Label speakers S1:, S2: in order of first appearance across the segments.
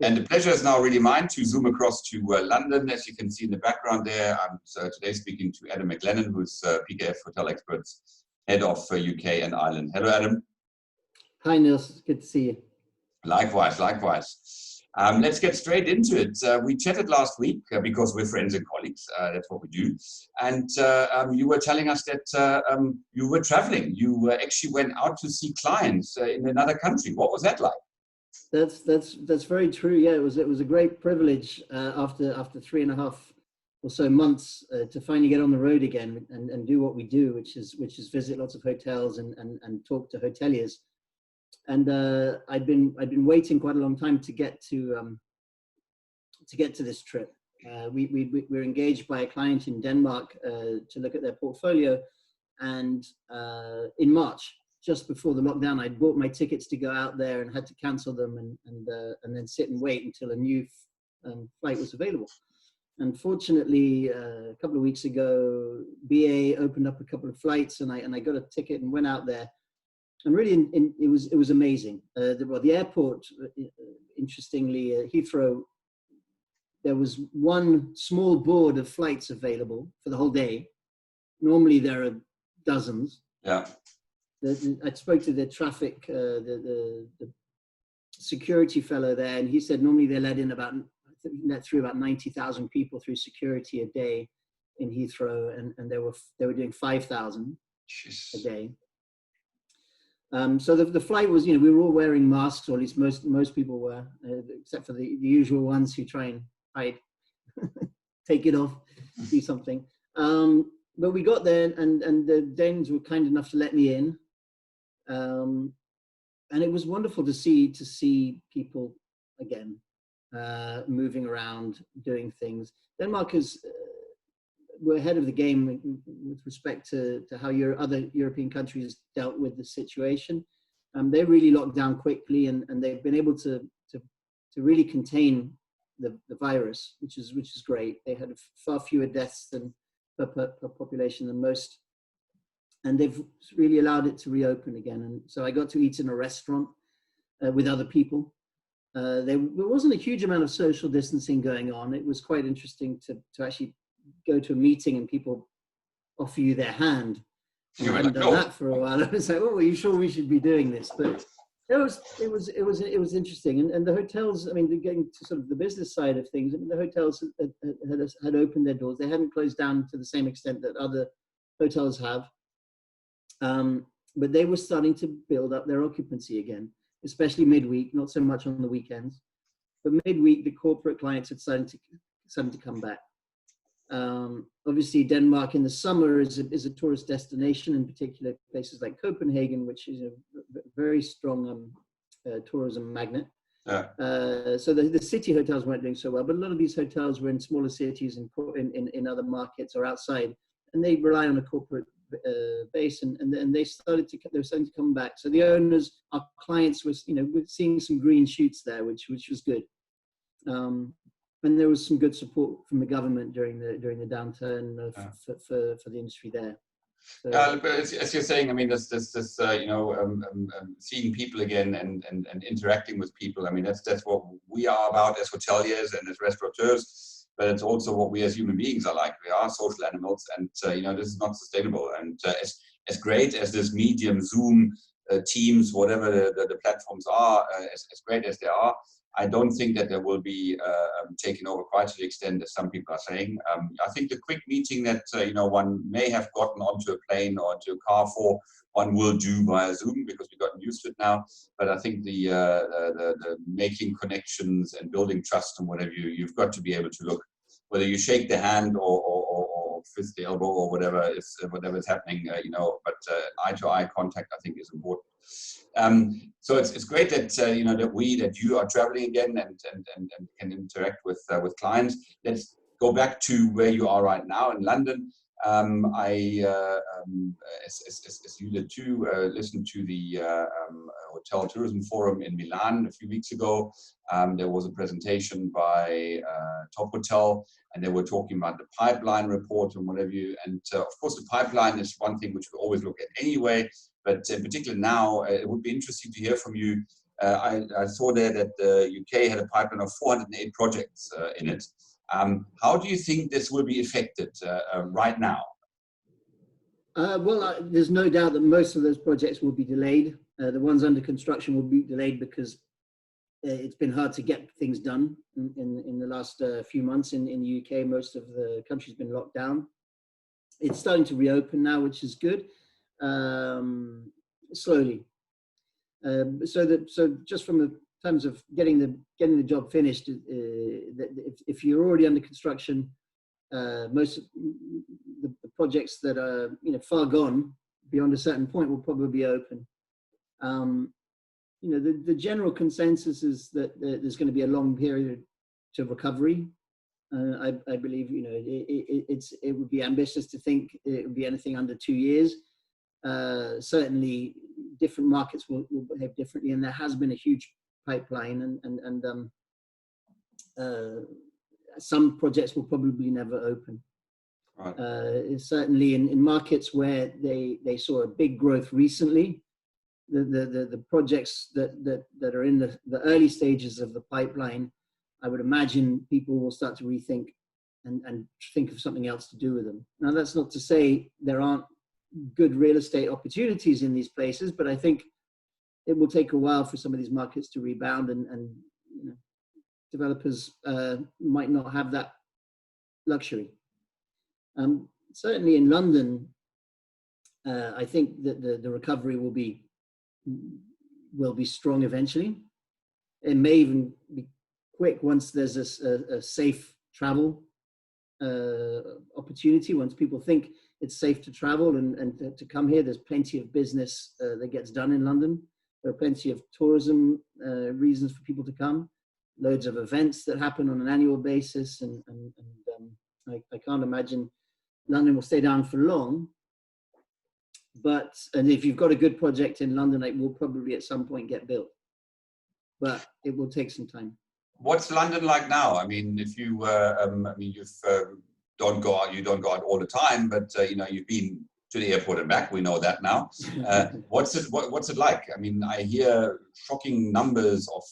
S1: And the pleasure is now really mine to zoom across to London. As you can see in the background there, I'm today speaking to Adam Maclennan, who's PKF Hotel Experts, head of UK and Ireland. Hello, Adam.
S2: Hi, Nils. Good to see you.
S1: Likewise, likewise. Let's get straight into it. We chatted last week because we're friends and colleagues. That's what we do. And you were telling us that you were traveling. You actually went out to see clients in another country. What was that like?
S2: That's very true. Yeah, it was a great privilege after 3.5 or so months to finally get on the road again and do what we do, which is visit lots of hotels and talk to hoteliers. And I'd been waiting quite a long time to get to this trip. We were engaged by a client in Denmark to look at their portfolio, and in March, just before the lockdown, I'd bought my tickets to go out there and had to cancel them and then sit and wait until a new flight was available. Unfortunately, a couple of weeks ago, BA opened up a couple of flights, and I got a ticket and went out there. And really, it was amazing. The airport, interestingly, Heathrow, there was one small board of flights available for the whole day. Normally, there are dozens.
S1: Yeah.
S2: I spoke to the traffic, the security fellow there, and he said normally they let through about 90,000 people through security a day in Heathrow, and they were doing 5,000 a day. So the flight was, we were all wearing masks, or at least most people were, except for the usual ones who try and hide, take it off, do something. But we got there, and the Danes were kind enough to let me in. And it was wonderful to see people again, moving around, doing things. Denmark we're ahead of the game with respect to how other European countries dealt with the situation. They really locked down quickly, and they've been able to really contain the virus, which is great. They had far fewer deaths per population than most, and they've really allowed it to reopen again. And so I got to eat in a restaurant with other people. There wasn't a huge amount of social distancing going on. It was quite interesting to actually go to a meeting and people offer you their hand. I hadn't done that for a while. I was like, "Oh, are you sure we should be doing this?" But it was interesting. And the hotels, I mean, getting to sort of the business side of things, I mean, the hotels had opened their doors. They hadn't closed down to the same extent that other hotels have. But they were starting to build up their occupancy again, especially midweek, not so much on the weekends. But midweek, the corporate clients had started to come back. Obviously, Denmark in the summer is a tourist destination, in particular places like Copenhagen, which is a very strong tourism magnet.
S1: Yeah.
S2: So the city hotels weren't doing so well, but a lot of these hotels were in smaller cities in other markets or outside, and they rely on a corporate base, and they were starting to come back. So the owners, our clients, we're seeing some green shoots there, which was good. And there was some good support from the government during the downturn for the industry there. So,
S1: but as you're saying, I mean, this seeing people again and interacting with people. I mean, that's what we are about as hoteliers and as restaurateurs. But it's also what we as human beings are like. We are social animals, and this is not sustainable. And as great as this medium, Zoom, Teams, whatever the platforms are, as great as they are, I don't think that there will be taken over quite to the extent that some people are saying. I think the quick meeting that one may have gotten onto a plane or into a car for, one will do via Zoom because we've gotten used to it now. But I think the making connections and building trust and whatever, you've got to be able to look, whether you shake the hand or fist the elbow or whatever is happening, but eye-to-eye contact, I think, is important. So it's great that that you are traveling again and can interact with clients. Let's go back to where you are right now in London. I, as you did too, listened to the Hotel Tourism Forum in Milan a few weeks ago. There was a presentation by Top Hotel, and they were talking about the pipeline report and whatever and of course the pipeline is one thing which we always look at anyway, but in particular now, it would be interesting to hear from you I saw there that the UK had a pipeline of 408 projects in it. How do you think this will be affected right now?
S2: There's no doubt that most of those projects will be delayed. The ones under construction will be delayed because it's been hard to get things done in the last few months in the UK. Most of the country's been locked down. It's starting to reopen now, which is good, slowly. So just from the terms of getting the job finished, if you're already under construction, most of the projects that are far gone beyond a certain point will probably be open. The general consensus is that there's going to be a long period to recovery. I believe it would be ambitious to think it would be anything under 2 years. Certainly, different markets will behave differently, and there has been a huge pipeline, and some projects will probably never open. Right. Certainly, in markets where they saw a big growth recently, the projects that are in the early stages of the pipeline, I would imagine people will start to rethink and think of something else to do with them. Now, that's not to say there aren't good real estate opportunities in these places, but I think it will take a while for some of these markets to rebound, and developers might not have that luxury. Certainly in London, I think that the recovery will be strong eventually. It may even be quick once there's a safe travel opportunity. Once people think it's safe to travel and to come here, there's plenty of business that gets done in London. There are plenty of tourism reasons for people to come. Loads of events that happen on an annual basis, and I can't imagine London will stay down for long. And if you've got a good project in London, it will probably at some point get built, but it will take some time.
S1: What's London like now? I mean, if you, you don't go out all the time, but you've been to the airport and back. We know that now. What's it like? I mean, I hear shocking numbers of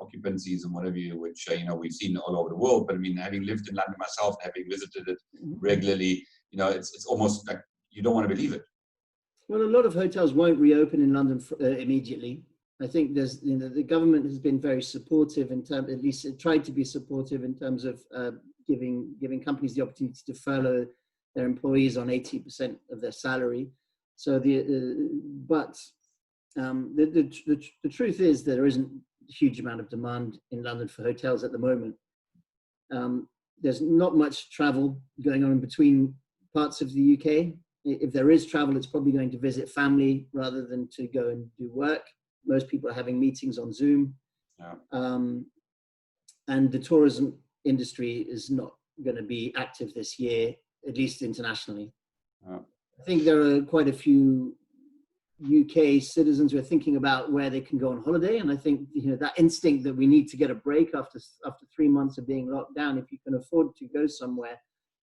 S1: occupancies and whatever, which we've seen all over the world. But I mean, having lived in London myself, having visited it regularly, it's almost like you don't want to believe it.
S2: Well, a lot of hotels won't reopen in London immediately. I think there's, the government has been very supportive at least it tried to be supportive in terms of giving companies the opportunity to furlough their employees on 80% of their salary. So but the truth is that there isn't a huge amount of demand in London for hotels at the moment. There's not much travel going on in between parts of the UK. If there is travel, it's probably going to visit family rather than to go and do work. Most people are having meetings on Zoom. Yeah. And the tourism industry is not going to be active this year, at least internationally. Yeah. I think there are quite a few UK citizens who are thinking about where they can go on holiday. And I think, that instinct that we need to get a break after 3 months of being locked down, if you can afford to go somewhere,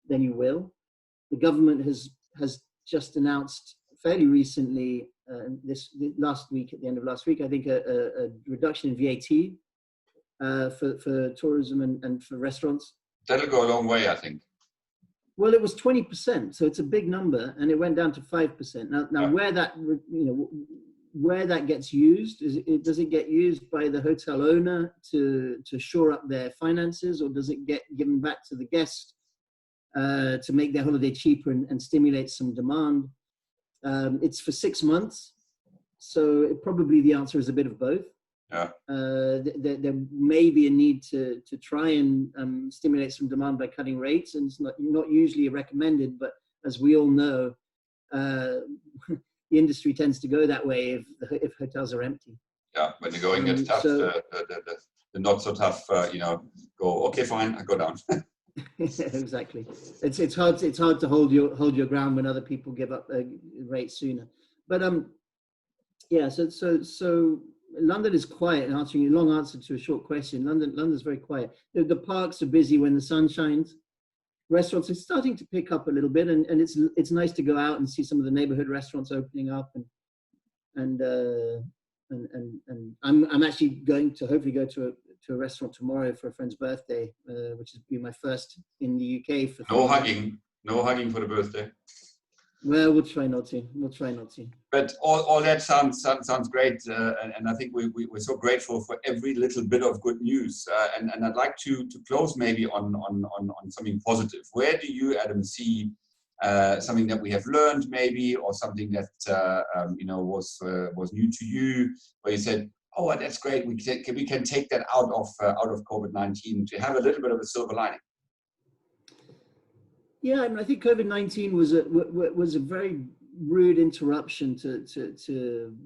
S2: then you will. The government has just announced fairly recently, last week, at the end of last week, I think a reduction in VAT for tourism and for restaurants.
S1: That'll go a long way, I think.
S2: Well, it was 20%, so it's a big number, and it went down to 5%. Now, yeah. Where that gets used, does it get used by the hotel owner to shore up their finances, or does it get given back to the guest to make their holiday cheaper and stimulate some demand? It's for 6 months, so probably the answer is a bit of both. Yeah. There may be a need to try and stimulate some demand by cutting rates, and it's not usually recommended, but as we all know, the industry tends to go that way if hotels are empty. Yeah, when the going gets tough, the not so tough, go, okay, fine, I go down. Exactly. It's hard to hold your ground when other people give up rates sooner. But yeah, so London is quiet. Answering a long answer to a short question, London's very quiet. The parks are busy when the sun shines. Restaurants are starting to pick up a little bit, and it's nice to go out and see some of the neighborhood restaurants opening up, and and I'm actually going to hopefully go to a restaurant tomorrow for a friend's birthday, which will be my first in the UK.
S1: No hugging for the birthday.
S2: Well, we'll try not to. We'll try not to.
S1: But all that sounds great, and I think we're so grateful for every little bit of good news. And I'd like to close maybe on something positive. Where do you, Adam, see something that we have learned maybe, or something that was new to you, where you said, oh, that's great, we can take that out of COVID-19 to have a little bit of a silver lining?
S2: Yeah, I mean, I think COVID-19 was a very rude interruption to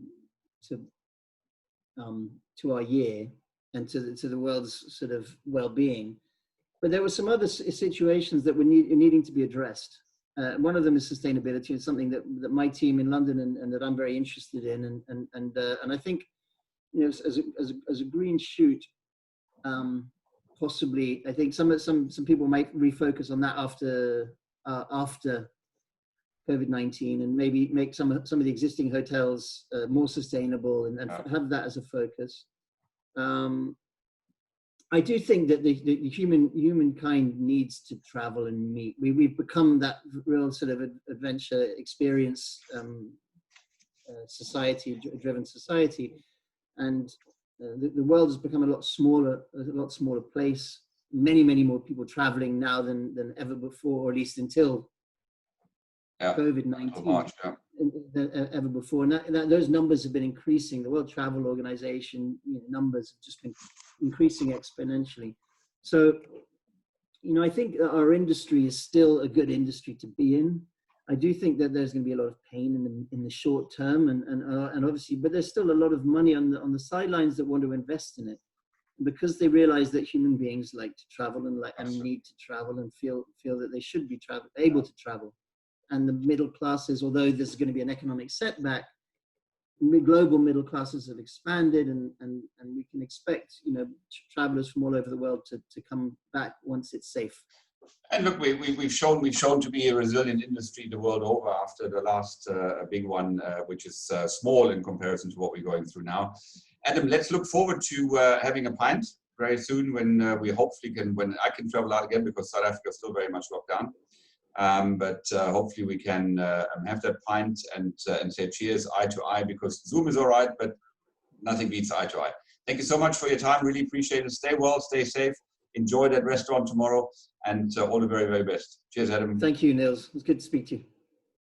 S2: our year and to the world's sort of well-being. But there were some other situations that were needing to be addressed. One of them is sustainability, and something that my team in London and that I'm very interested in, and I think, you know, as a green shoot. Possibly, I think some people might refocus on that after COVID-19, and maybe make some of the existing hotels more sustainable and have that as a focus. I do think that the humankind needs to travel and meet. We've become that real sort of adventure experience driven society, and the world has become a lot smaller place. Many more people traveling now than ever before, or at least until COVID-19 ever before. And those numbers have been increasing. The World Travel Organization, numbers have just been increasing exponentially. So, I think that our industry is still a good industry to be in. I do think that there's going to be a lot of pain in the short term, and obviously, but there's still a lot of money on the sidelines that want to invest in it, because they realize that human beings like to travel and need to travel and feel that they should be able to travel. And the middle classes, although there's going to be an economic setback, global middle classes have expanded, and we can expect travelers from all over the world to come back once it's safe.
S1: And look, we've shown to be a resilient industry the world over after the last big one, which is small in comparison to what we're going through now. Adam, let's look forward to having a pint very soon when we hopefully when I can travel out again, because South Africa is still very much locked down. But hopefully we can have that pint and say cheers eye to eye, because Zoom is all right, but nothing beats eye to eye. Thank you so much for your time. Really appreciate it. Stay well, stay safe. Enjoy that restaurant tomorrow, and all the very, very best. Cheers, Adam.
S2: Thank you, Nils. It was good to speak to you.